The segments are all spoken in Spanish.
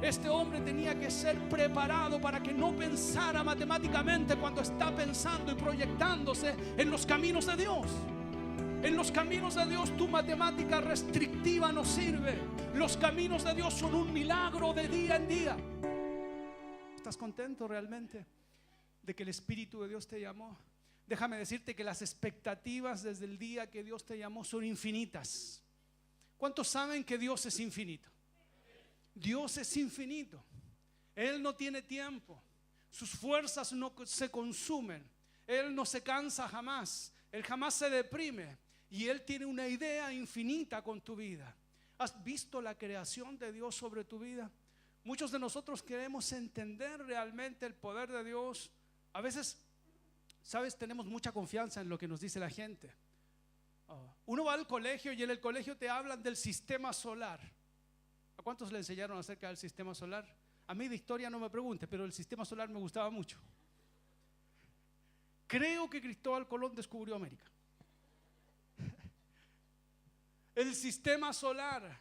Este hombre tenía que ser preparado para que no pensara matemáticamente cuando está pensando y proyectándose en los caminos de Dios. En los caminos de Dios tu matemática restrictiva no sirve. Los caminos de Dios son un milagro de día en día. ¿Estás contento realmente de que el Espíritu de Dios te llamó? Déjame decirte que las expectativas desde el día que Dios te llamó son infinitas. ¿Cuántos saben que Dios es infinito? Dios es infinito. Él no tiene tiempo. Sus fuerzas no se consumen. Él no se cansa jamás. Él jamás se deprime. Y Él tiene una idea infinita con tu vida. ¿Has visto la creación de Dios sobre tu vida? Muchos de nosotros queremos entender realmente el poder de Dios. A veces, ¿sabes? Tenemos mucha confianza en lo que nos dice la gente. Uno va al colegio y en el colegio te hablan del sistema solar. ¿A cuántos le enseñaron acerca del sistema solar? A mí de historia no me pregunte, pero el sistema solar me gustaba mucho. Creo que Cristóbal Colón descubrió América. El sistema solar.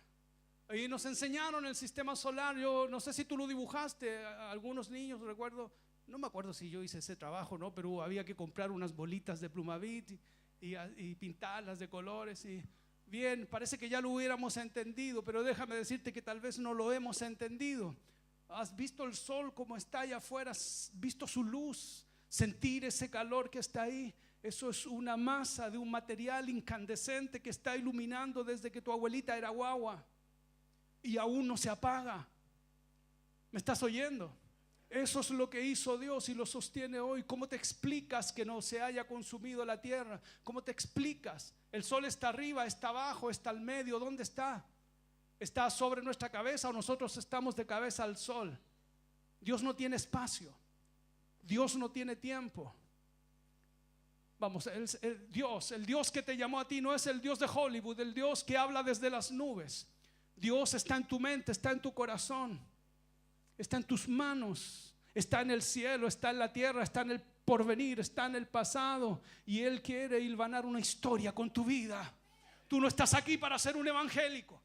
Y nos enseñaron el sistema solar. Yo no sé si tú lo dibujaste. Algunos niños, recuerdo, no me acuerdo si yo hice ese trabajo, ¿no? Pero había que comprar unas bolitas de Plumavit y pintarlas de colores. Y bien, parece que ya lo hubiéramos entendido, pero déjame decirte que tal vez no lo hemos entendido. ¿Has visto el sol como está allá afuera? ¿Has visto su luz? Sentir ese calor que está ahí. Eso es una masa de un material incandescente que está iluminando desde que tu abuelita era guagua y aún no se apaga. ¿Me estás oyendo? Eso es lo que hizo Dios y lo sostiene hoy. ¿Cómo te explicas que no se haya consumido la tierra? ¿Cómo te explicas? El sol está arriba, está abajo, está al medio. ¿Dónde está? ¿Está sobre nuestra cabeza o nosotros estamos de cabeza al sol? Dios no tiene espacio. Dios no tiene tiempo. Vamos, el Dios que te llamó a ti no es el Dios de Hollywood, el Dios que habla desde las nubes. Dios está en tu mente, está en tu corazón, está en tus manos, está en el cielo, está en la tierra, está en el porvenir, está en el pasado. Y Él quiere hilvanar una historia con tu vida. Tú no estás aquí para ser un evangélico.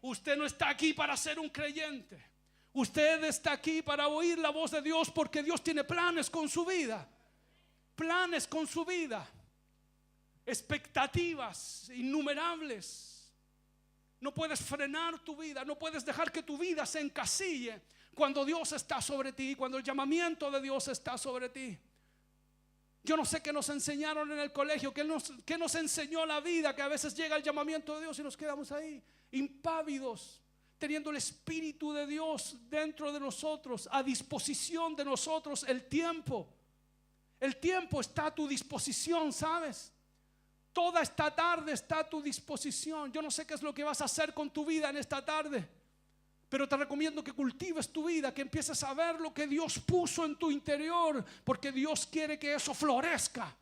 Usted no está aquí para ser un creyente. Usted está aquí para oír la voz de Dios, porque Dios tiene planes con su vida. Planes con su vida. Expectativas innumerables. No puedes frenar tu vida. No puedes dejar que tu vida se encasille cuando Dios está sobre ti, cuando el llamamiento de Dios está sobre ti. Yo no sé qué nos enseñaron en el colegio, qué nos enseñó la vida, que a veces llega el llamamiento de Dios y nos quedamos ahí impávidos, teniendo el Espíritu de Dios dentro de nosotros, a disposición de nosotros. El tiempo está a tu disposición, ¿sabes? Toda esta tarde está a tu disposición. Yo no sé qué es lo que vas a hacer con tu vida en esta tarde, pero te recomiendo que cultives tu vida, que empieces a ver lo que Dios puso en tu interior, porque Dios quiere que eso florezca.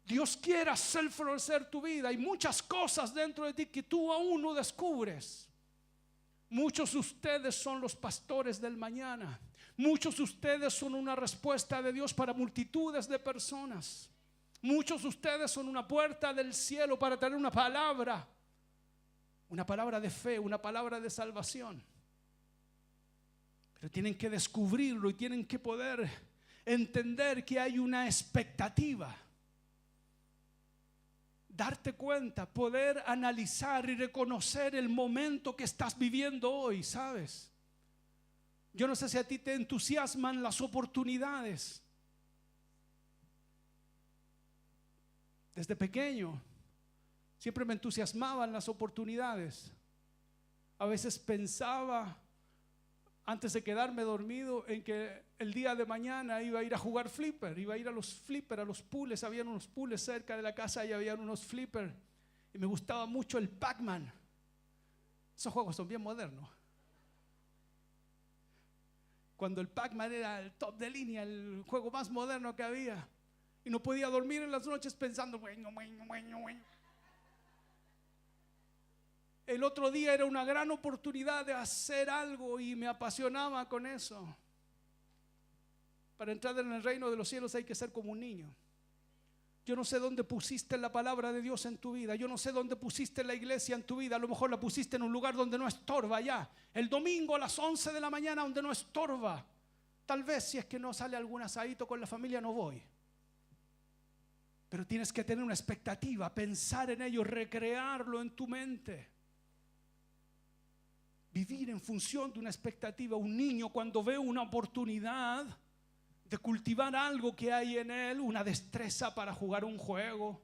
Dios quiere hacer florecer tu vida. Hay muchas cosas dentro de ti que tú aún no descubres. Muchos de ustedes son los pastores del mañana. Muchos de ustedes son una respuesta de Dios para multitudes de personas. Muchos de ustedes son una puerta del cielo para traer una palabra de fe, una palabra de salvación. Pero tienen que descubrirlo y tienen que poder entender que hay una expectativa. Darte cuenta, poder analizar y reconocer el momento que estás viviendo hoy, ¿sabes? Yo no sé si a ti te entusiasman las oportunidades. Desde pequeño siempre me entusiasmaban las oportunidades. A veces pensaba, antes de quedarme dormido, en que el día de mañana iba a ir a jugar flipper, iba a ir a los flipper, a los pools. Habían unos pools cerca de la casa y habían unos flipper, y me gustaba mucho el Pac-Man. Esos juegos son bien modernos. Cuando el Pac-Man era el top de línea, el juego más moderno que había, y no podía dormir en las noches pensando. El otro día era una gran oportunidad de hacer algo y me apasionaba con eso. Para entrar en el reino de los cielos hay que ser como un niño. Yo no sé dónde pusiste la palabra de Dios en tu vida. Yo no sé dónde pusiste la iglesia en tu vida. A lo mejor la pusiste en un lugar donde no estorba ya. El domingo a las 11 de la mañana donde no estorba. Tal vez si es que no sale algún asadito con la familia no voy. Pero tienes que tener una expectativa, pensar en ello, recrearlo en tu mente. Vivir en función de una expectativa. Un niño cuando ve una oportunidad de cultivar algo que hay en él, una destreza para jugar un juego,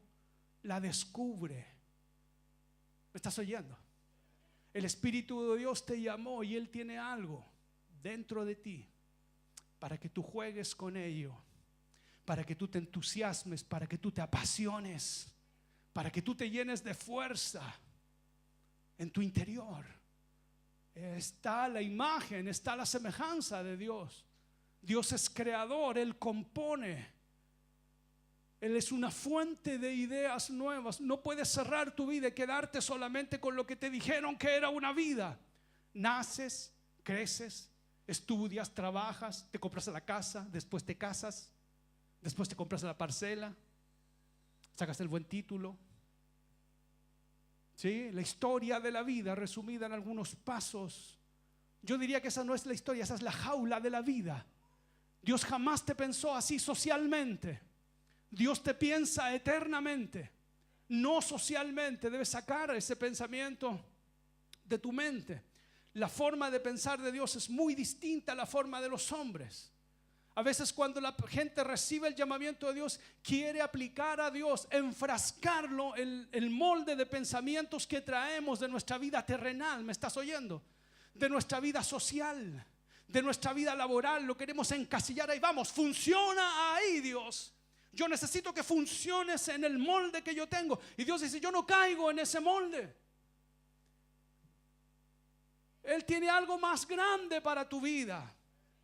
la descubre. ¿Me estás oyendo? El Espíritu de Dios te llamó y Él tiene algo dentro de ti para que tú juegues con ello, para que tú te entusiasmes, para que tú te apasiones, para que tú te llenes de fuerza en tu interior. Está la imagen, está la semejanza de Dios. Dios es creador, Él compone. Él es una fuente de ideas nuevas. No puedes cerrar tu vida y quedarte solamente con lo que te dijeron que era una vida. Naces, creces, estudias, trabajas, te compras la casa, después te casas, después te compras la parcela, sacas el buen título. ¿Sí? La historia de la vida resumida en algunos pasos. Yo diría que esa no es la historia, esa es la jaula de la vida. Dios jamás te pensó así socialmente. Dios te piensa eternamente, no socialmente. Debes sacar ese pensamiento de tu mente. La forma de pensar de Dios es muy distinta a la forma de los hombres. A veces cuando la gente recibe el llamamiento de Dios, quiere aplicar a Dios, enfrascarlo en el molde de pensamientos que traemos de nuestra vida terrenal. ¿Me estás oyendo? De nuestra vida social, de nuestra vida laboral. Lo queremos encasillar ahí. Vamos, funciona ahí, Dios. Yo necesito que funciones en el molde que yo tengo. Y Dios dice, yo no caigo en ese molde. Él tiene algo más grande para tu vida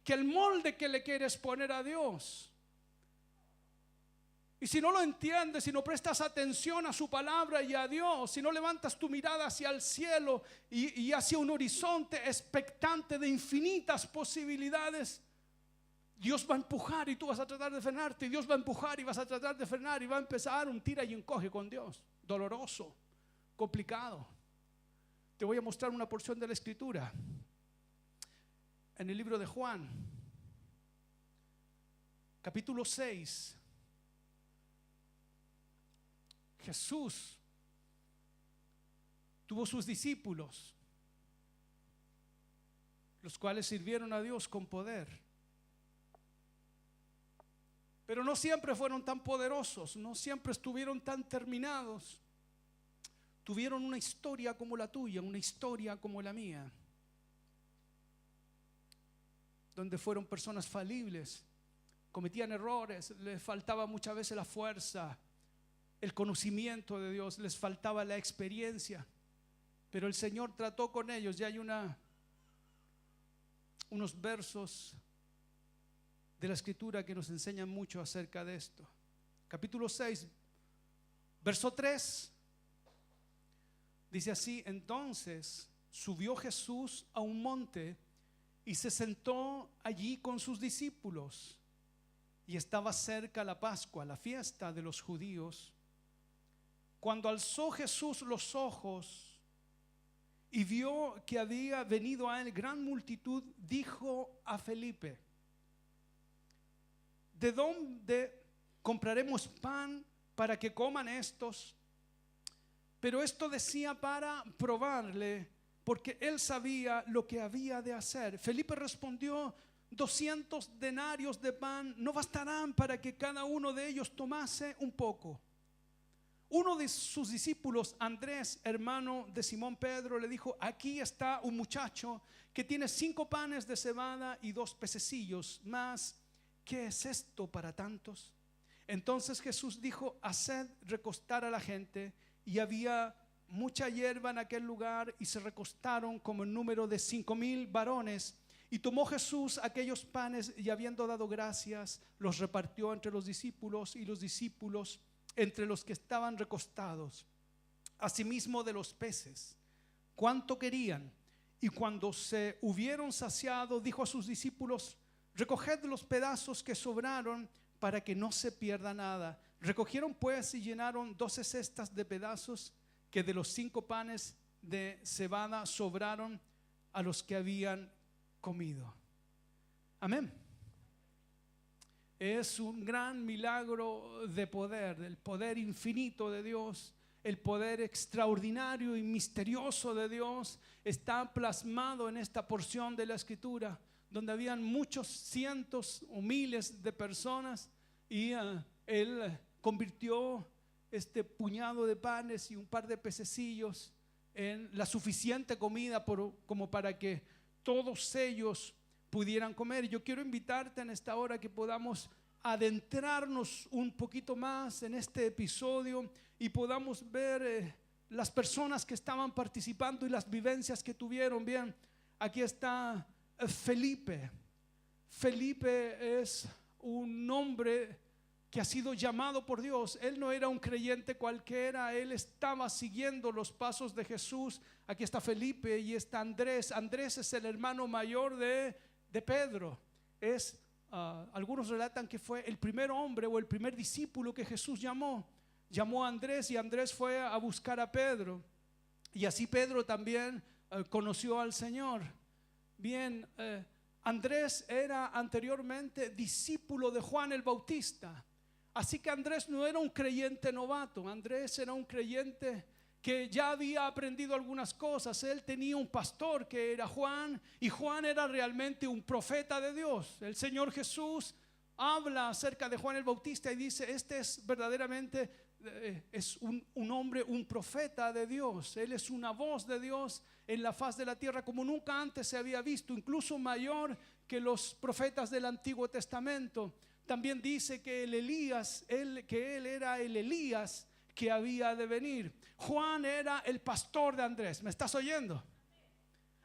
que el molde que le quieres poner a Dios. Y si no lo entiendes, si no prestas atención a su palabra y a Dios, si no levantas tu mirada hacia el cielo y hacia un horizonte expectante de infinitas posibilidades, Dios va a empujar y tú vas a tratar de frenarte, y Dios va a empujar y vas a tratar de frenar, y va a empezar un tira y encoge con Dios, doloroso, complicado. Te voy a mostrar una porción de la Escritura en el libro de Juan, capítulo 6. Jesús tuvo sus discípulos, los cuales sirvieron a Dios con poder. Pero no siempre fueron tan poderosos, no siempre estuvieron tan terminados. Tuvieron una historia como la tuya, una historia como la mía, donde fueron personas falibles, cometían errores, les faltaba muchas veces la fuerza, el conocimiento de Dios, les faltaba la experiencia. Pero el Señor trató con ellos. Ya hay unos versos de la Escritura que nos enseñan mucho acerca de esto. Capítulo 6, verso 3, dice así: entonces subió Jesús a un monte y se sentó allí con sus discípulos, y estaba cerca la Pascua, la fiesta de los judíos. Cuando alzó Jesús los ojos y vio que había venido a él gran multitud, dijo a Felipe: ¿de dónde compraremos pan para que coman estos? Pero esto decía para probarle, porque él sabía lo que había de hacer. Felipe respondió: 200 denarios de pan no bastarán para que cada uno de ellos tomase un poco. Uno de sus discípulos, Andrés, hermano de Simón Pedro, le dijo: aquí está un muchacho que tiene 5 panes de cebada y 2 pececillos, mas ¿qué es esto para tantos? Entonces Jesús dijo: haced recostar a la gente. Y había mucha hierba en aquel lugar, y se recostaron como en número de 5,000 varones. Y tomó Jesús aquellos panes, y habiendo dado gracias, los repartió entre los discípulos, y los discípulos entre los que estaban recostados. Asimismo de los peces, cuánto querían. Y cuando se hubieron saciado, dijo a sus discípulos: recoged los pedazos que sobraron, para que no se pierda nada. Recogieron pues y llenaron 12 cestas de pedazos que de los 5 panes de cebada sobraron a los que habían comido. Amén. Es un gran milagro de poder, del poder infinito de Dios. El poder extraordinario y misterioso de Dios está plasmado en esta porción de la Escritura, donde habían muchos cientos o miles de personas, y Él convirtió este puñado de panes y un par de pececillos en la suficiente comida como para que todos ellos pudieran comer. Yo quiero invitarte en esta hora que podamos adentrarnos un poquito más en este episodio y podamos ver las personas que estaban participando y las vivencias que tuvieron. Bien, aquí está Felipe. Felipe es un nombre que ha sido llamado por Dios. Él no era un creyente cualquiera, él estaba siguiendo los pasos de Jesús. Aquí está Felipe y está Andrés. Andrés es el hermano mayor de Pedro. Algunos relatan que fue el primer hombre o el primer discípulo que Jesús llamó a Andrés, y Andrés fue a buscar a Pedro, y así Pedro también conoció al Señor. Bien, Andrés era anteriormente discípulo de Juan el Bautista. Así que Andrés no era un creyente novato. Andrés era un creyente que ya había aprendido algunas cosas. Él tenía un pastor que era Juan, y Juan era realmente un profeta de Dios. El Señor Jesús habla acerca de Juan el Bautista y dice: este es verdaderamente es un hombre, un profeta de Dios. Él es una voz de Dios en la faz de la tierra como nunca antes se había visto, incluso mayor que los profetas del Antiguo Testamento. También dice que él era el Elías que había de venir. Juan era el pastor de Andrés. ¿Me estás oyendo?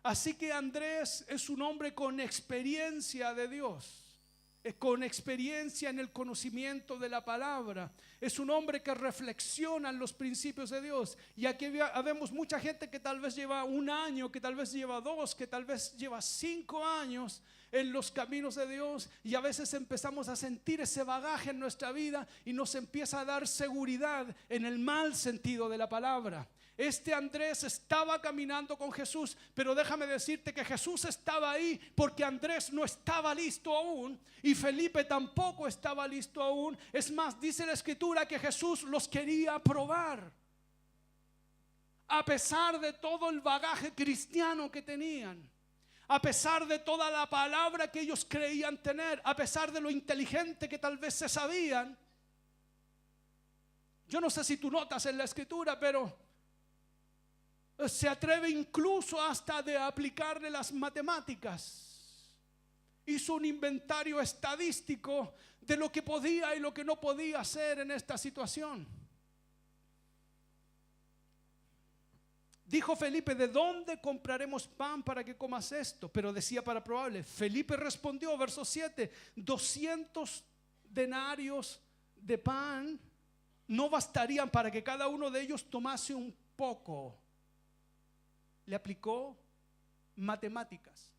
Así que Andrés es un hombre con experiencia de Dios, con experiencia en el conocimiento de la palabra. Es un hombre que reflexiona en los principios de Dios. Y aquí vemos mucha gente que tal vez lleva 1 año, que tal vez lleva 2, que tal vez lleva 5 años en los caminos de Dios, y a veces empezamos a sentir ese bagaje en nuestra vida y nos empieza a dar seguridad en el mal sentido de la palabra. Este Andrés estaba caminando con Jesús, pero déjame decirte que Jesús estaba ahí porque Andrés no estaba listo aún, y Felipe tampoco estaba listo aún. Es más, dice la Escritura que Jesús los quería probar. A pesar de todo el bagaje cristiano que tenían, a pesar de toda la palabra que ellos creían tener, a pesar de lo inteligente que tal vez se sabían. Yo no sé si tú notas en la Escritura, pero se atreve incluso hasta de aplicarle las matemáticas. Hizo un inventario estadístico de lo que podía y lo que no podía hacer en esta situación. Dijo Felipe: ¿de dónde compraremos pan para que comas esto? Pero decía para probarle. Felipe respondió, verso 7: 200 denarios de pan no bastarían para que cada uno de ellos tomase un poco. Le aplicó matemáticas,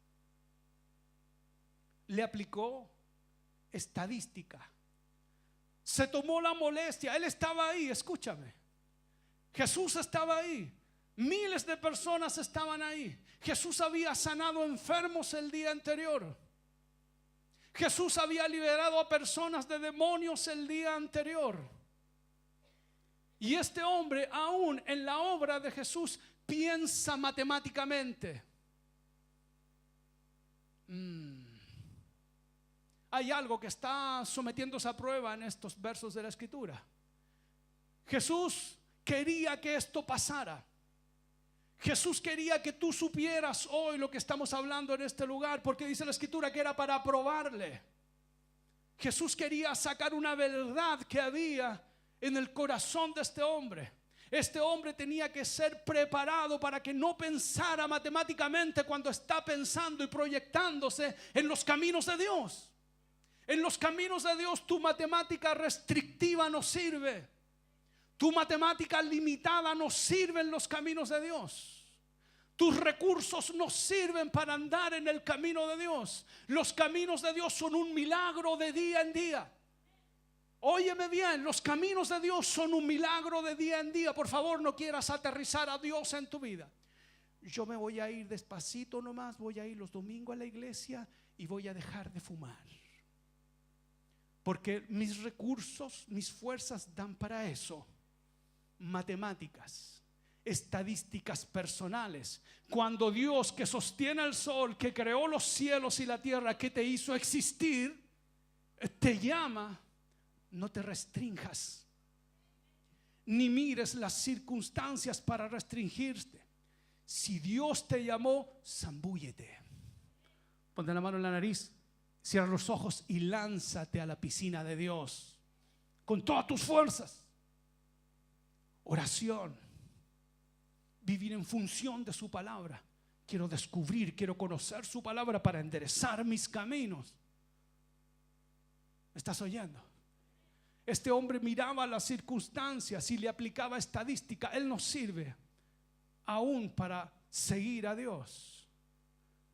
le aplicó estadística, se tomó la molestia. Él estaba ahí, escúchame. Jesús estaba ahí. Miles de personas estaban ahí. Jesús había sanado enfermos el día anterior. Jesús había liberado a personas de demonios el día anterior. Y este hombre, aún en la obra de Jesús, piensa matemáticamente. Hay algo que está sometiéndose a prueba en estos versos de la Escritura. Jesús quería que esto pasara. Jesús quería que tú supieras hoy lo que estamos hablando en este lugar, porque dice la Escritura que era para probarle. Jesús quería sacar una verdad que había en el corazón de este hombre. Este hombre tenía que ser preparado para que no pensara matemáticamente cuando está pensando y proyectándose en los caminos de Dios. En los caminos de Dios tu matemática restrictiva no sirve. Tu matemática limitada no sirve en los caminos de Dios. Tus recursos no sirven para andar en el camino de Dios. Los caminos de Dios son un milagro de día en día. Óyeme bien, los caminos de Dios son un milagro de día en día. Por favor, no quieras aterrizar a Dios en tu vida. Yo me voy a ir despacito nomás, voy a ir los domingos a la iglesia y voy a dejar de fumar. Porque mis recursos, mis fuerzas dan para eso. Matemáticas, estadísticas personales. Cuando Dios, que sostiene el sol, que creó los cielos y la tierra, que te hizo existir, te llama, no te restrinjas, ni mires las circunstancias para restringirte. Si Dios te llamó, zambúllete. Ponte la mano en la nariz, cierra los ojos y lánzate a la piscina de Dios con todas tus fuerzas. Oración, vivir en función de su palabra. Quiero descubrir, quiero conocer su palabra para enderezar mis caminos. ¿Me estás oyendo? Este hombre miraba las circunstancias y le aplicaba estadística. Él nos sirve aún para seguir a Dios.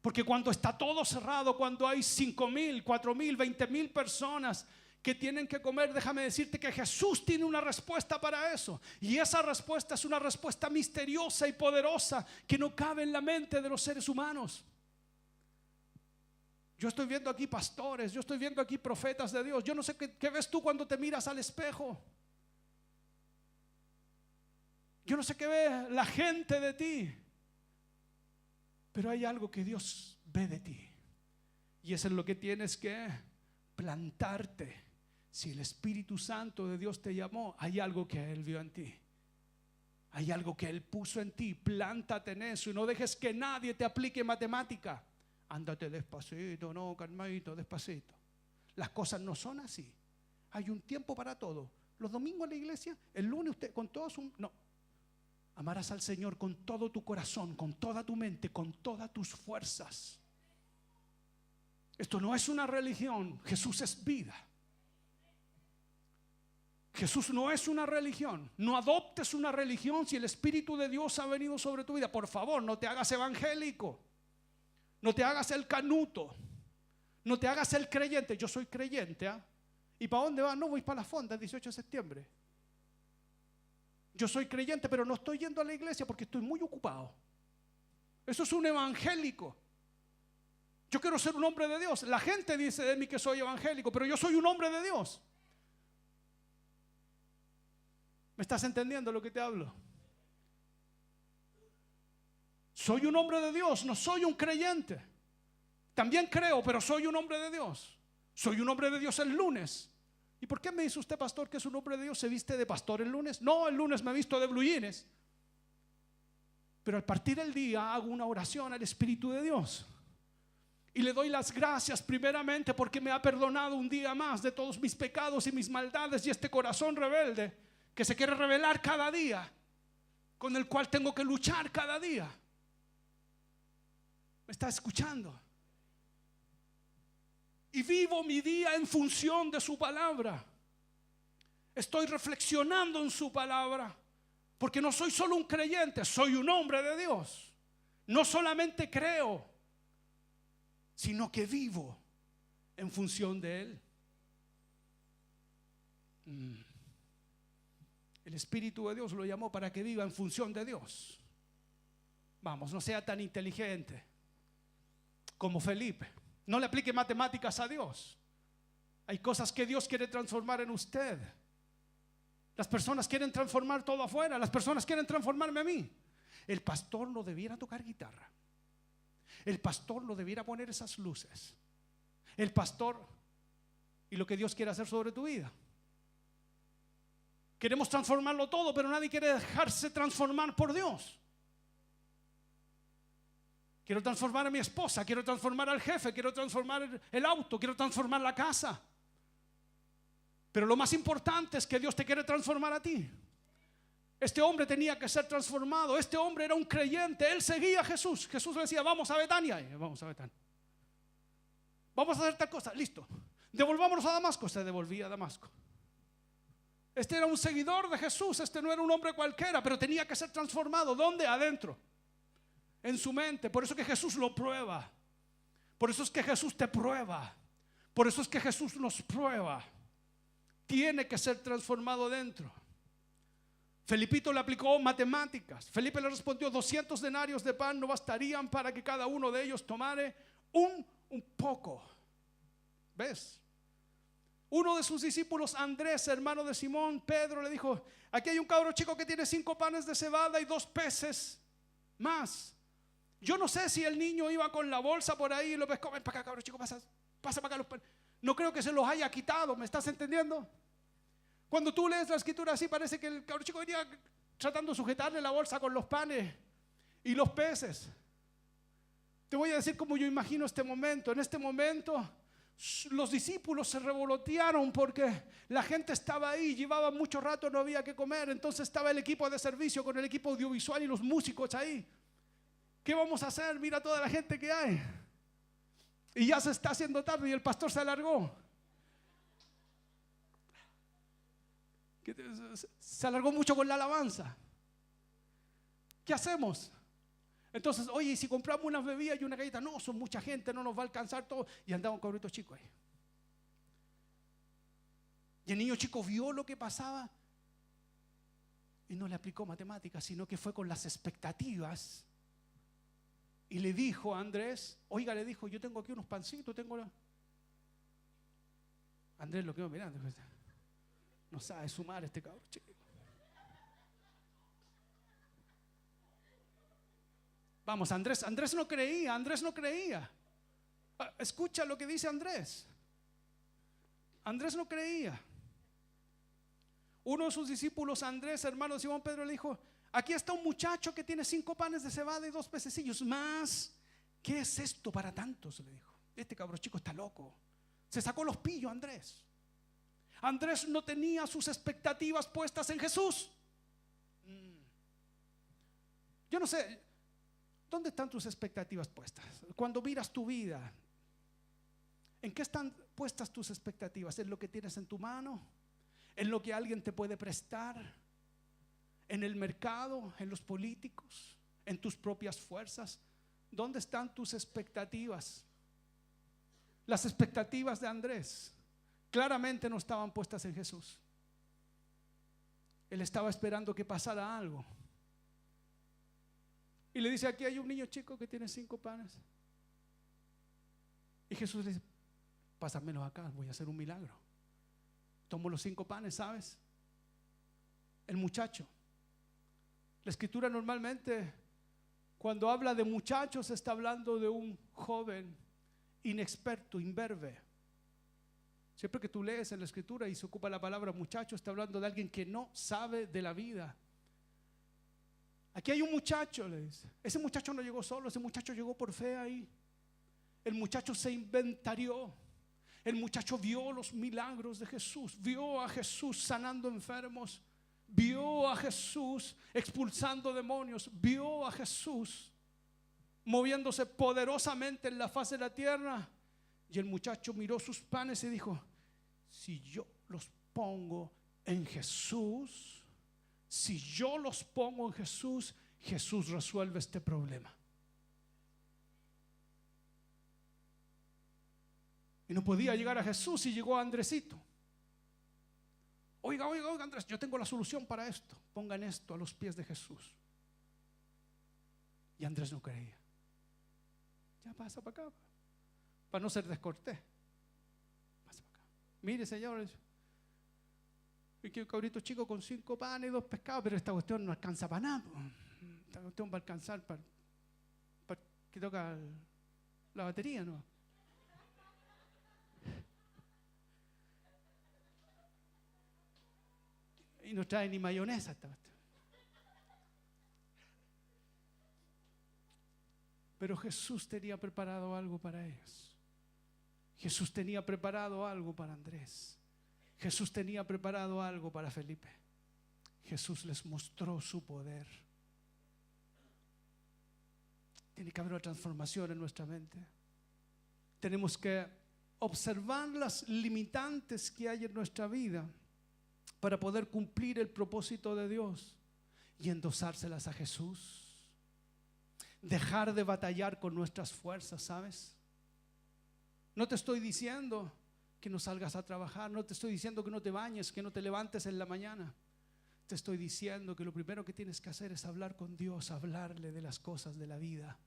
Porque cuando está todo cerrado, cuando hay 5,000, 4,000, 20,000 personas que tienen que comer, déjame decirte que Jesús tiene una respuesta para eso. Y esa respuesta es una respuesta misteriosa y poderosa que no cabe en la mente de los seres humanos. Yo estoy viendo aquí pastores, yo estoy viendo aquí profetas de Dios. Yo no sé qué ves tú cuando te miras al espejo. Yo no sé qué ve la gente de ti. Pero hay algo que Dios ve de ti. Y eso es lo que tienes que plantarte. Si el Espíritu Santo de Dios te llamó, hay algo que Él vio en ti. Hay algo que Él puso en ti. Plántate en eso y no dejes que nadie te aplique matemática. Ándate despacito, no, calmadito, despacito. Las cosas no son así. Hay un tiempo para todo. Los domingos en la iglesia, el lunes usted con todo su... No. Amarás al Señor con todo tu corazón, con toda tu mente, con todas tus fuerzas. Esto no es una religión. Jesús es vida. Jesús no es una religión. No adoptes una religión si el Espíritu de Dios ha venido sobre tu vida. Por favor, no te hagas evangélico. No te hagas el canuto. No te hagas el creyente. Yo soy creyente, ¿eh? ¿Y para dónde vas? No, voy para la fonda el 18 de septiembre. Yo soy creyente, pero no estoy yendo a la iglesia porque estoy muy ocupado. Eso es un evangélico. Yo quiero ser un hombre de Dios. La gente dice de mí que soy evangélico, pero yo soy un hombre de Dios. ¿Me estás entendiendo lo que te hablo? Soy un hombre de Dios, no soy un creyente. También creo, pero soy un hombre de Dios. Soy un hombre de Dios el lunes. ¿Y por qué me dice usted, pastor, que es un hombre de Dios? ¿Se viste de pastor el lunes? No, el lunes me he visto de blue jeans. Pero al partir del día hago una oración al Espíritu de Dios. Y le doy las gracias primeramente porque me ha perdonado un día más de todos mis pecados y mis maldades y este corazón rebelde que se quiere revelar cada día, con el cual tengo que luchar cada día. ¿Me está escuchando? Y vivo mi día en función de su palabra. Estoy reflexionando en su palabra, porque no soy solo un creyente, soy un hombre de Dios. No solamente creo, sino que vivo en función de Él. El Espíritu de Dios lo llamó para que viva en función de Dios. Vamos, no sea tan inteligente como Felipe. No le aplique matemáticas a Dios. Hay cosas que Dios quiere transformar en usted. Las personas quieren transformar todo afuera. Las personas quieren transformarme a mí. El pastor no debiera tocar guitarra. El pastor no debiera poner esas luces. El pastor y lo que Dios quiere hacer sobre tu vida. Queremos transformarlo todo, pero nadie quiere dejarse transformar por Dios. Quiero transformar a mi esposa, quiero transformar al jefe, quiero transformar el auto, quiero transformar la casa. Pero lo más importante es que Dios te quiere transformar a ti. Este hombre tenía que ser transformado. Este hombre era un creyente, él seguía a Jesús. Jesús le decía, vamos a Betania. Vamos a Betania. Vamos a hacer tal cosa, listo. Devolvámonos a Damasco. Se devolvía a Damasco. Este era un seguidor de Jesús. Este no era un hombre cualquiera, pero tenía que ser transformado. ¿Dónde? Adentro, en su mente. Por eso es que Jesús lo prueba. Por eso es que Jesús te prueba. Por eso es que Jesús nos prueba. tiene que ser transformado dentro. Felipito le aplicó matemáticas. Felipe le respondió: 200 denarios de pan no bastarían para que cada uno de ellos tomare un poco. ¿Ves? Uno de sus discípulos, Andrés, hermano de Simón Pedro, le dijo: aquí hay un cabro chico que tiene 5 panes de cebada y 2 peces más. Yo no sé si el niño iba con la bolsa por ahí y lo pescó. Ven para acá, cabro chico, pasa para acá los panes. No creo que se los haya quitado, ¿me estás entendiendo? Cuando tú lees la escritura así, parece que el cabro chico venía tratando de sujetarle la bolsa con los panes y los peces. Te voy a decir cómo yo imagino este momento. En este momento los discípulos se revolotearon porque la gente estaba ahí, llevaba mucho rato, no había que comer. Entonces estaba el equipo de servicio con el equipo audiovisual y los músicos ahí. ¿Qué vamos a hacer? Mira toda la gente que hay. Y ya se está haciendo tarde y el pastor se alargó. Se alargó mucho con la alabanza. ¿Qué hacemos? Entonces, oye, ¿y si compramos unas bebidas y una galleta? No, son mucha gente, no nos va a alcanzar todo. Y andaba un cabrito chico ahí. Y el niño chico vio lo que pasaba y no le aplicó matemáticas, sino que fue con las expectativas. Y le dijo a Andrés, oiga, le dijo: yo tengo aquí unos pancitos, Andrés lo quedó mirando. No sabe sumar este cabrón chico. Vamos, Andrés no creía. Escucha lo que dice Andrés. Andrés no creía. Uno de sus discípulos, Andrés, hermano de Simón Pedro, le dijo: aquí está un muchacho que tiene 5 panes de cebada y 2 pececillos más. ¿Qué es esto para tantos?, le dijo. Este cabrón chico está loco. Se sacó los pillos Andrés. Andrés no tenía sus expectativas puestas en Jesús. Yo no sé, ¿dónde están tus expectativas puestas? Cuando miras tu vida, ¿en qué están puestas tus expectativas? ¿En lo que tienes en tu mano? ¿En lo que alguien te puede prestar? ¿En el mercado? ¿En los políticos? ¿En tus propias fuerzas? ¿Dónde están tus expectativas? Las expectativas de Andrés claramente no estaban puestas en Jesús. Él estaba esperando que pasara algo. Y le dice: aquí hay un niño chico que tiene 5 panes. Y Jesús le dice: pásamelos acá, voy a hacer un milagro. Tomo los 5 panes, ¿sabes? El muchacho. La escritura normalmente, cuando habla de muchachos, está hablando de un joven inexperto, imberbe. Siempre que tú lees en la escritura y se ocupa la palabra muchacho, está hablando de alguien que no sabe de la vida. Aquí hay un muchacho, le dice. Ese muchacho no llegó solo, ese muchacho llegó por fe ahí. El muchacho se inventarió. El muchacho vio los milagros de Jesús, vio a Jesús sanando enfermos, vio a Jesús expulsando demonios, vio a Jesús moviéndose poderosamente en la faz de la tierra. Y el muchacho miró sus panes y dijo: si yo los pongo en Jesús, Jesús resuelve este problema. Y no podía llegar a Jesús y llegó a Andresito. Oiga, Andrés, yo tengo la solución para esto. Pongan esto a los pies de Jesús. Y Andrés no creía. Ya pasa para acá, para no ser descortés. Pasa para acá. Mire, señor, y que un cabrito chico con 5 panes y 2 pescados, pero esta cuestión no alcanza para nada. Esta cuestión va a alcanzar para que toca la batería, ¿no? Y no trae ni mayonesa esta cuestión. Pero Jesús tenía preparado algo para ellos. Jesús tenía preparado algo para Andrés. Jesús tenía preparado algo para Felipe. Jesús les mostró su poder. Tiene que haber una transformación en nuestra mente. Tenemos que observar las limitantes que hay en nuestra vida para poder cumplir el propósito de Dios y endosárselas a Jesús. Dejar de batallar con nuestras fuerzas, ¿sabes? No te estoy diciendo que no salgas a trabajar, no te estoy diciendo que no te bañes, que no te levantes en la mañana. Te estoy diciendo que lo primero que tienes que hacer es hablar con Dios, hablarle de las cosas de la vida.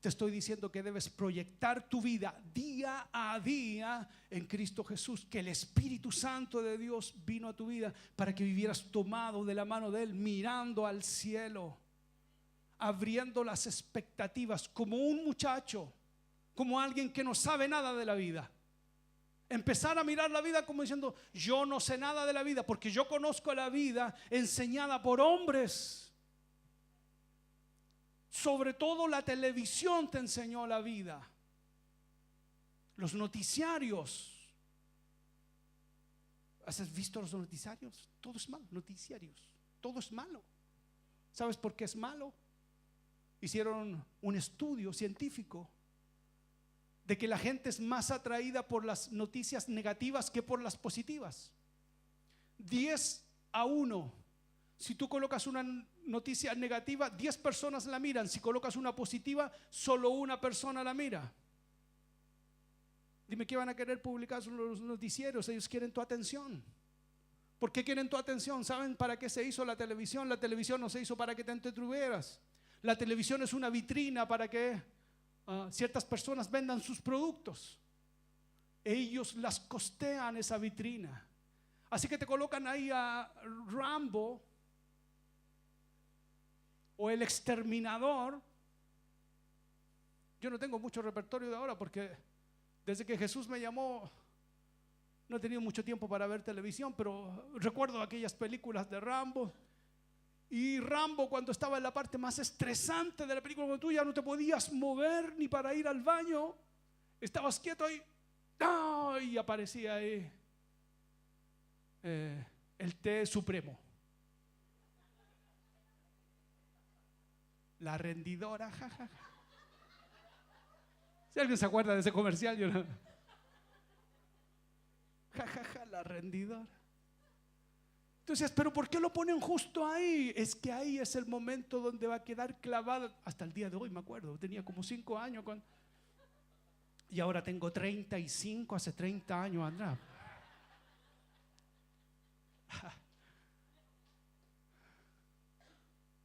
Te estoy diciendo que debes proyectar tu vida día a día en Cristo Jesús, que el Espíritu Santo de Dios vino a tu vida para que vivieras tomado de la mano de Él, mirando al cielo, abriendo las expectativas como un muchacho, como alguien que no sabe nada de la vida. Empezar a mirar la vida como diciendo: yo no sé nada de la vida, porque yo conozco la vida enseñada por hombres. Sobre todo la televisión te enseñó la vida, los noticiarios. ¿Has visto los noticiarios? Todo es malo, noticiarios, todo es malo. ¿Sabes por qué es malo? Hicieron un estudio científico de que la gente es más atraída por las noticias negativas que por las positivas. 10-1. Si tú colocas una noticia negativa, 10 personas la miran. Si colocas una positiva, solo una persona la mira. Dime, ¿qué van a querer publicar los noticieros? Ellos quieren tu atención. ¿Por qué quieren tu atención? ¿Saben para qué se hizo la televisión? La televisión no se hizo para que te entretuvieras. La televisión es una vitrina para que ciertas personas vendan sus productos. Ellos las costean, esa vitrina. Así que te colocan ahí a Rambo o El Exterminador. Yo no tengo mucho repertorio de ahora, porque desde que Jesús me llamó no he tenido mucho tiempo para ver televisión, pero recuerdo aquellas películas de Rambo. Y Rambo, cuando estaba en la parte más estresante de la película, cuando tú ya no te podías mover ni para ir al baño, estabas quieto ahí, y aparecía ahí el té supremo, la rendidora, jajaja. Si alguien se acuerda de ese comercial, yo no. Jajaja, la rendidora. Entonces, pero ¿por qué lo ponen justo ahí? Es que ahí es el momento donde va a quedar clavado. Hasta el día de hoy me acuerdo, tenía como 5 años y ahora tengo 35, hace 30 años atrás.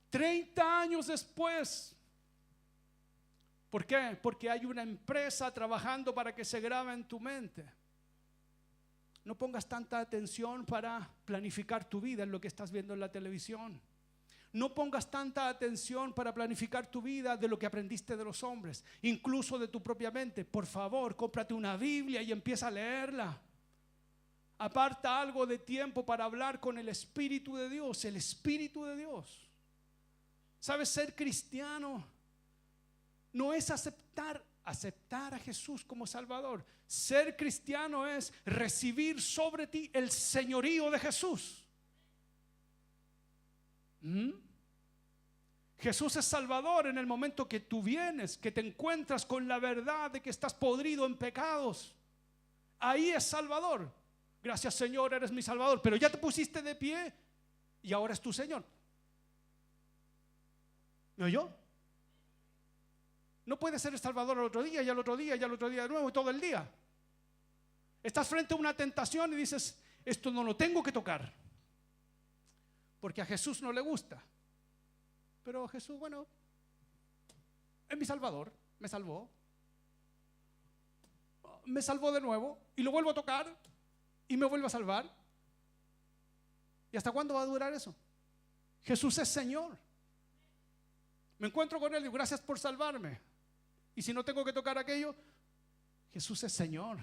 30 años después. ¿Por qué? Porque hay una empresa trabajando para que se grabe en tu mente. No pongas tanta atención para planificar tu vida en lo que estás viendo en la televisión. No pongas tanta atención para planificar tu vida de lo que aprendiste de los hombres, incluso de tu propia mente. Por favor, cómprate una Biblia y empieza a leerla. Aparta algo de tiempo para hablar con el Espíritu de Dios, el Espíritu de Dios. ¿Sabes? Ser cristiano no es aceptar a Jesús como Salvador. Ser cristiano es recibir sobre ti el señorío de Jesús. Jesús es Salvador en el momento que tú vienes, que te encuentras con la verdad de que estás podrido en pecados. Ahí es Salvador. Gracias, Señor, eres mi Salvador. Pero ya te pusiste de pie y ahora es tu Señor. ¿Me oyó? No puedes ser el Salvador al otro día y al otro día y al otro día de nuevo y todo el día. Estás frente a una tentación y dices: esto no lo tengo que tocar, porque a Jesús no le gusta. Pero Jesús, bueno, es mi Salvador, me salvó de nuevo y lo vuelvo a tocar y me vuelve a salvar. ¿Y hasta cuándo va a durar eso? Jesús es Señor. Me encuentro con Él y digo: gracias por salvarme. Y si no tengo que tocar aquello, Jesús es Señor.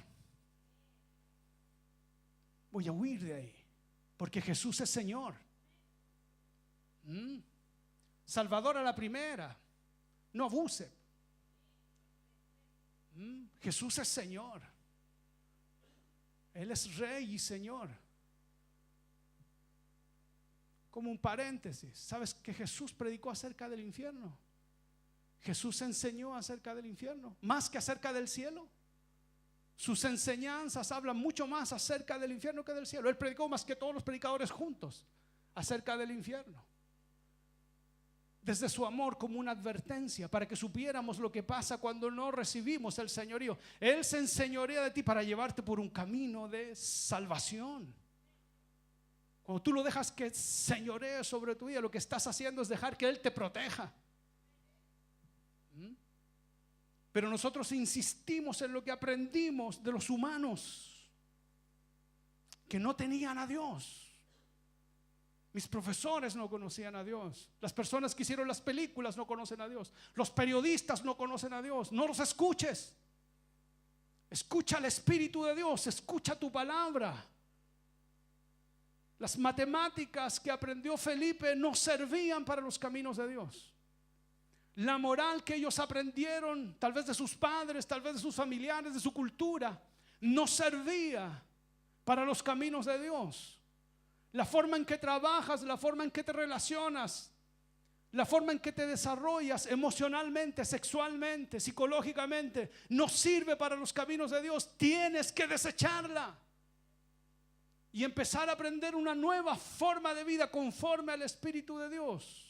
Voy a huir de ahí, porque Jesús es Señor. Salvador a la primera, no abuse. Jesús es Señor. Él es Rey y Señor. Como un paréntesis, ¿sabes que Jesús predicó acerca del infierno? Jesús enseñó acerca del infierno, más que acerca del cielo. Sus enseñanzas hablan mucho más acerca del infierno que del cielo. Él predicó más que todos los predicadores juntos acerca del infierno. desde su amor como una advertencia, para que supiéramos lo que pasa cuando no recibimos el señorío. Él se enseñorea de ti para llevarte por un camino de salvación. Cuando tú lo dejas que señoree sobre tu vida, lo que estás haciendo es dejar que Él te proteja. Pero nosotros insistimos en lo que aprendimos de los humanos que no tenían a Dios. Mis profesores no conocían a Dios. Las personas que hicieron las películas no conocen a Dios. Los periodistas no conocen a Dios. No los escuches. Escucha al Espíritu de Dios. Escucha tu palabra. Las matemáticas que aprendió Felipe no servían para los caminos de Dios. La moral que ellos aprendieron, tal vez de sus padres, tal vez de sus familiares, de su cultura, no servía para los caminos de Dios. La forma en que trabajas, la forma en que te relacionas, la forma en que te desarrollas emocionalmente, sexualmente, psicológicamente, no sirve para los caminos de Dios. Tienes que desecharla y empezar a aprender una nueva forma de vida conforme al Espíritu de Dios.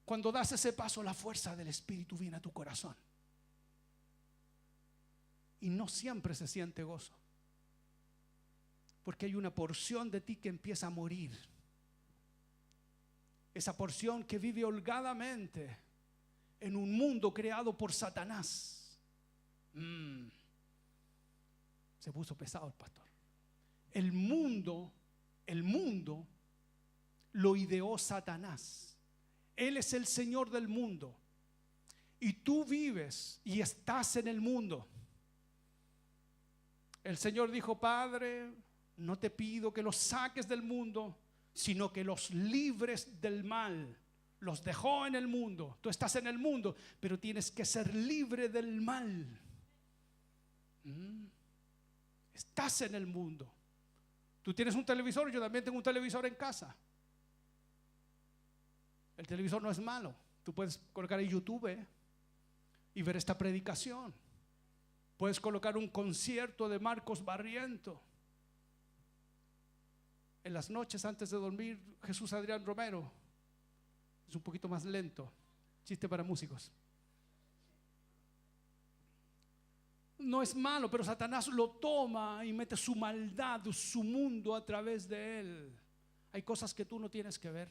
Cuando das ese paso, la fuerza del Espíritu viene a tu corazón. Y no siempre se siente gozo, porque hay una porción de ti que empieza a morir. Esa porción que vive holgadamente en un mundo creado por Satanás. Se puso pesado el pastor. El mundo lo ideó Satanás. Él es el Señor del mundo. Y tú vives y estás en el mundo. El Señor dijo: Padre, no te pido que los saques del mundo, sino que los libres del mal. Los dejó en el mundo. Tú estás en el mundo, pero tienes que ser libre del mal. Estás en el mundo. Tú tienes un televisor, yo también tengo un televisor en casa. El televisor no es malo. Tú puedes colocar en YouTube y ver esta predicación. Puedes colocar un concierto de Marcos Barriento. En las noches antes de dormir, Jesús Adrián Romero. Es un poquito más lento. Chiste para músicos. No es malo, pero Satanás lo toma y mete su maldad, su mundo a través de él. Hay cosas que tú no tienes que ver.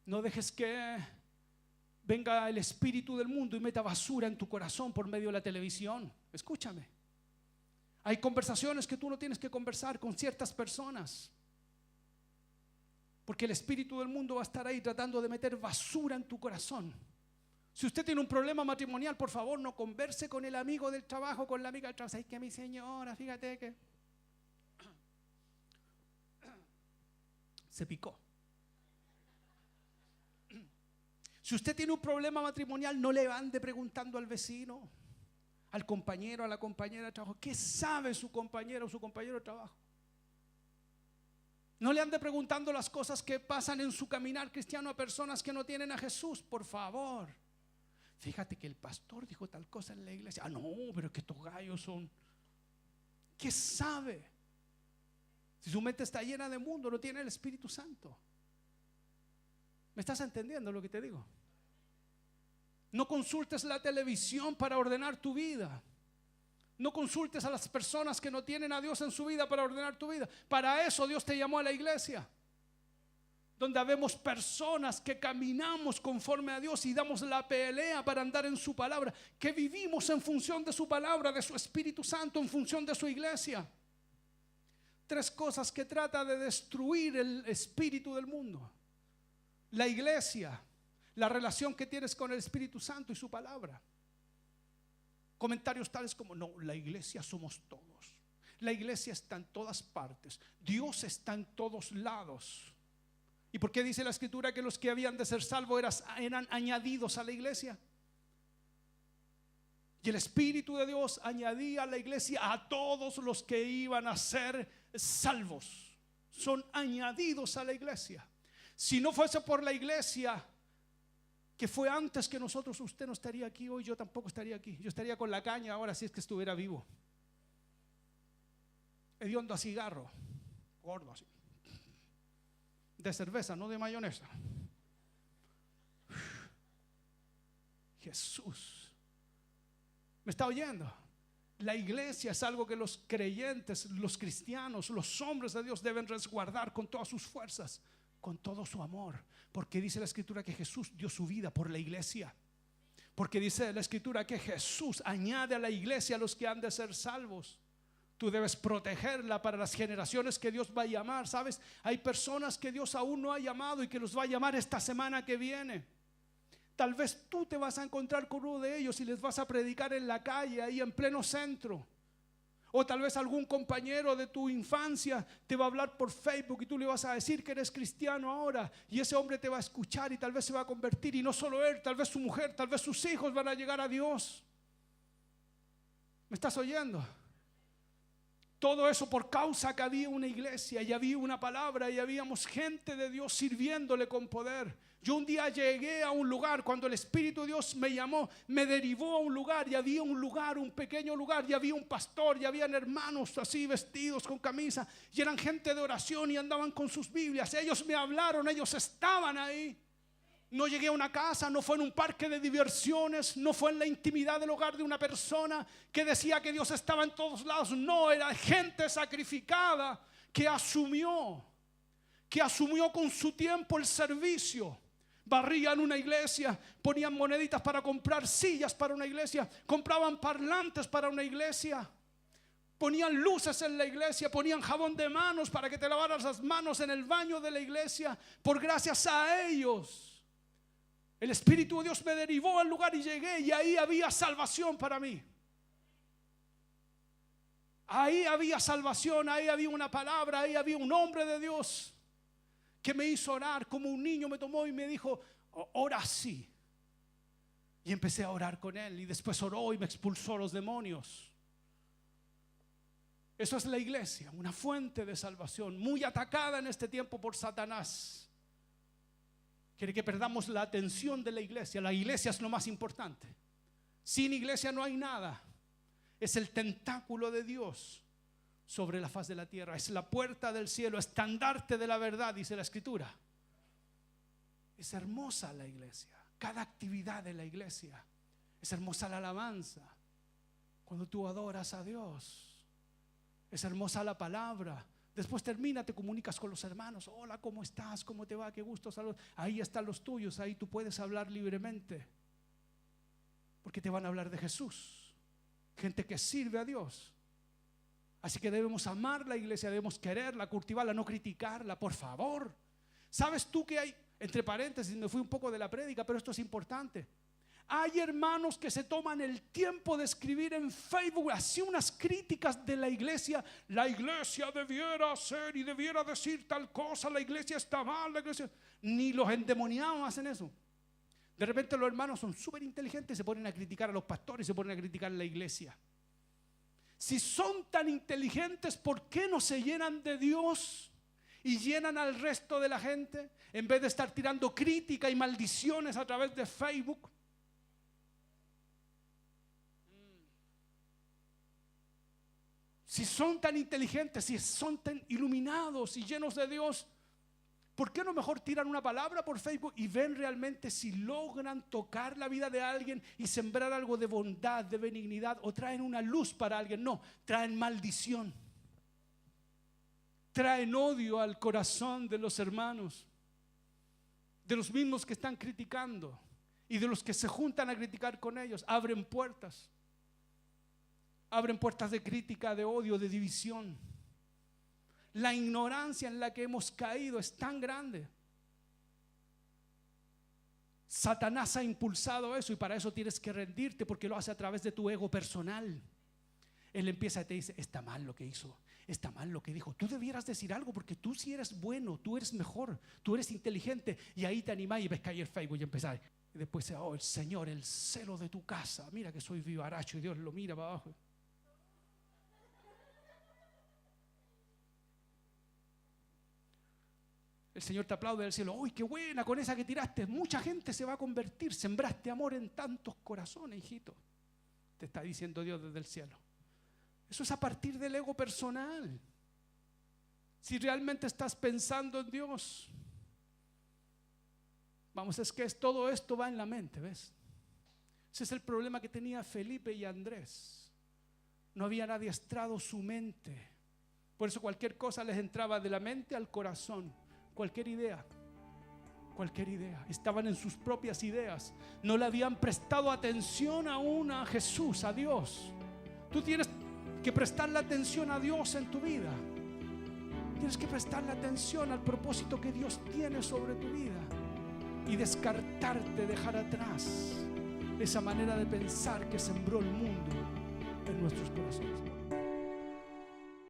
No dejes que venga el espíritu del mundo y meta basura en tu corazón por medio de la televisión. Escúchame. Hay conversaciones que tú no tienes que conversar con ciertas personas, porque el espíritu del mundo va a estar ahí tratando de meter basura en tu corazón. Si usted tiene un problema matrimonial, por favor, no converse con el amigo del trabajo, con la amiga del trabajo. Ay, que mi señora, fíjate que se picó. Si usted tiene un problema matrimonial, no le ande preguntando al vecino, al compañero, a la compañera de trabajo, ¿qué sabe su compañero o su compañero de trabajo? No le ande preguntando las cosas que pasan en su caminar cristiano a personas que no tienen a Jesús, por favor. Fíjate que el pastor dijo tal cosa en la iglesia. Ah, no, pero que estos gallos son. ¿Qué sabe? Si su mente está llena de mundo, no tiene el Espíritu Santo. ¿Me estás entendiendo lo que te digo? No consultes la televisión para ordenar tu vida. No consultes a las personas que no tienen a Dios en su vida para ordenar tu vida. Para eso Dios te llamó a la iglesia, donde habemos personas que caminamos conforme a Dios y damos la pelea para andar en su palabra, que vivimos en función de su palabra, de su Espíritu Santo, en función de su iglesia. 3 cosas que trata de destruir el espíritu del mundo: la iglesia, la relación que tienes con el Espíritu Santo y su palabra. Comentarios tales como: no, la iglesia somos todos, la iglesia está en todas partes, Dios está en todos lados. ¿Y por qué dice la Escritura que los que habían de ser salvos eran añadidos a la iglesia? Y el Espíritu de Dios añadía a la iglesia a todos los que iban a ser salvos. Son añadidos a la iglesia. Si no fuese por la iglesia que fue antes que nosotros, usted no estaría aquí hoy, yo tampoco estaría aquí. Yo estaría con la caña ahora si es que estuviera vivo. Hediondo a cigarro, gordo así, de cerveza, no de mayonesa. Jesús. ¿Me está oyendo? La iglesia es algo que los creyentes, los cristianos, los hombres de Dios deben resguardar con todas sus fuerzas, con todo su amor, porque dice la escritura que Jesús dio su vida por la iglesia, porque dice la escritura que Jesús añade a la iglesia a los que han de ser salvos. Tú debes protegerla para las generaciones que Dios va a llamar. ¿Sabes? Hay personas que Dios aún no ha llamado y que los va a llamar esta semana que viene. Tal vez tú te vas a encontrar con uno de ellos y les vas a predicar en la calle, ahí en pleno centro. O tal vez algún compañero de tu infancia te va a hablar por Facebook y tú le vas a decir que eres cristiano ahora, y ese hombre te va a escuchar y tal vez se va a convertir, y no solo él, tal vez su mujer, tal vez sus hijos van a llegar a Dios. ¿Me estás oyendo? Todo eso por causa que había una iglesia y había una palabra y habíamos gente de Dios sirviéndole con poder. Yo un día llegué a un lugar, cuando el Espíritu de Dios me llamó, me derivó a un lugar, y había un lugar, un pequeño lugar, y había un pastor, y habían hermanos así vestidos con camisa, y eran gente de oración y andaban con sus Biblias. Ellos me hablaron, ellos estaban ahí. No llegué a una casa, no fue en un parque de diversiones, no fue en la intimidad del hogar de una persona que decía que Dios estaba en todos lados. No, era gente sacrificada que asumió con su tiempo el servicio. Barrían una iglesia, ponían moneditas para comprar sillas para una iglesia, compraban parlantes para una iglesia, ponían luces en la iglesia, ponían jabón de manos para que te lavaras las manos en el baño de la iglesia. Por gracias a ellos, el Espíritu de Dios me derivó al lugar y llegué, y ahí había salvación para mí. Ahí había salvación, ahí había una palabra, ahí había un hombre de Dios que me hizo orar. Como un niño me tomó y me dijo: ora así. Y empecé a orar con él, y después oró y me expulsó los demonios. Eso es la iglesia, una fuente de salvación, muy atacada en este tiempo por Satanás. Quiere que perdamos la atención de la iglesia. La iglesia es lo más importante. Sin iglesia no hay nada. Es el tentáculo de Dios sobre la faz de la tierra. Es la puerta del cielo, estandarte de la verdad, dice la escritura. Es hermosa la iglesia. Cada actividad de la iglesia. Es hermosa la alabanza, cuando tú adoras a Dios. Es hermosa la palabra. Después termina, te comunicas con los hermanos. Hola, ¿cómo estás? ¿Cómo te va? Qué gusto, salud. Ahí están los tuyos, ahí tú puedes hablar libremente, porque te van a hablar de Jesús. Gente que sirve a Dios. Así que debemos amar la iglesia, debemos quererla, cultivarla, no criticarla, por favor. ¿Sabes tú que hay, entre paréntesis, me fui un poco de la prédica, pero esto es importante? Hay hermanos que se toman el tiempo de escribir en Facebook así unas críticas de la iglesia. La iglesia debiera hacer y debiera decir tal cosa, la iglesia está mal, la iglesia. Ni los endemoniados hacen eso. De repente los hermanos son súper inteligentes y se ponen a criticar a los pastores, se ponen a criticar a la iglesia. Si son tan inteligentes, ¿por qué no se llenan de Dios y llenan al resto de la gente, en vez de estar tirando crítica y maldiciones a través de Facebook? Si son tan inteligentes, si son tan iluminados y llenos de Dios, ¿por qué no mejor tiran una palabra por Facebook y ven realmente si logran tocar la vida de alguien y sembrar algo de bondad, de benignidad, o traen una luz para alguien? No, traen maldición, traen odio al corazón de los hermanos, de los mismos que están criticando y de los que se juntan a criticar con ellos. Abren puertas de crítica, de odio, de división. La ignorancia en la que hemos caído es tan grande. Satanás ha impulsado eso, y para eso tienes que rendirte, porque lo hace a través de tu ego personal. Él empieza y te dice: está mal lo que hizo, está mal lo que dijo, tú debieras decir algo porque tú sí eres bueno, tú eres mejor, tú eres inteligente. Y ahí te animás y ves caer el Facebook y empezás. Y después: oh, el Señor, el celo de tu casa, mira que soy vivaracho. Y Dios lo mira para abajo. El Señor te aplaude del cielo: uy, qué buena con esa que tiraste, mucha gente se va a convertir, sembraste amor en tantos corazones, hijito. Te está diciendo Dios desde el cielo. Eso es a partir del ego personal. Si realmente estás pensando en Dios, vamos, es que todo esto va en la mente, ¿ves? Ese es el problema que tenía Felipe y Andrés. No habían adiestrado su mente. Por eso cualquier cosa les entraba de la mente al corazón. Cualquier idea. Cualquier idea. Estaban en sus propias ideas. No le habían prestado atención aún a Jesús, a Dios. Tú tienes que prestarle atención a Dios en tu vida. Tienes que prestarle atención al propósito que Dios tiene sobre tu vida y descartarte, dejar atrás esa manera de pensar que sembró el mundo en nuestros corazones.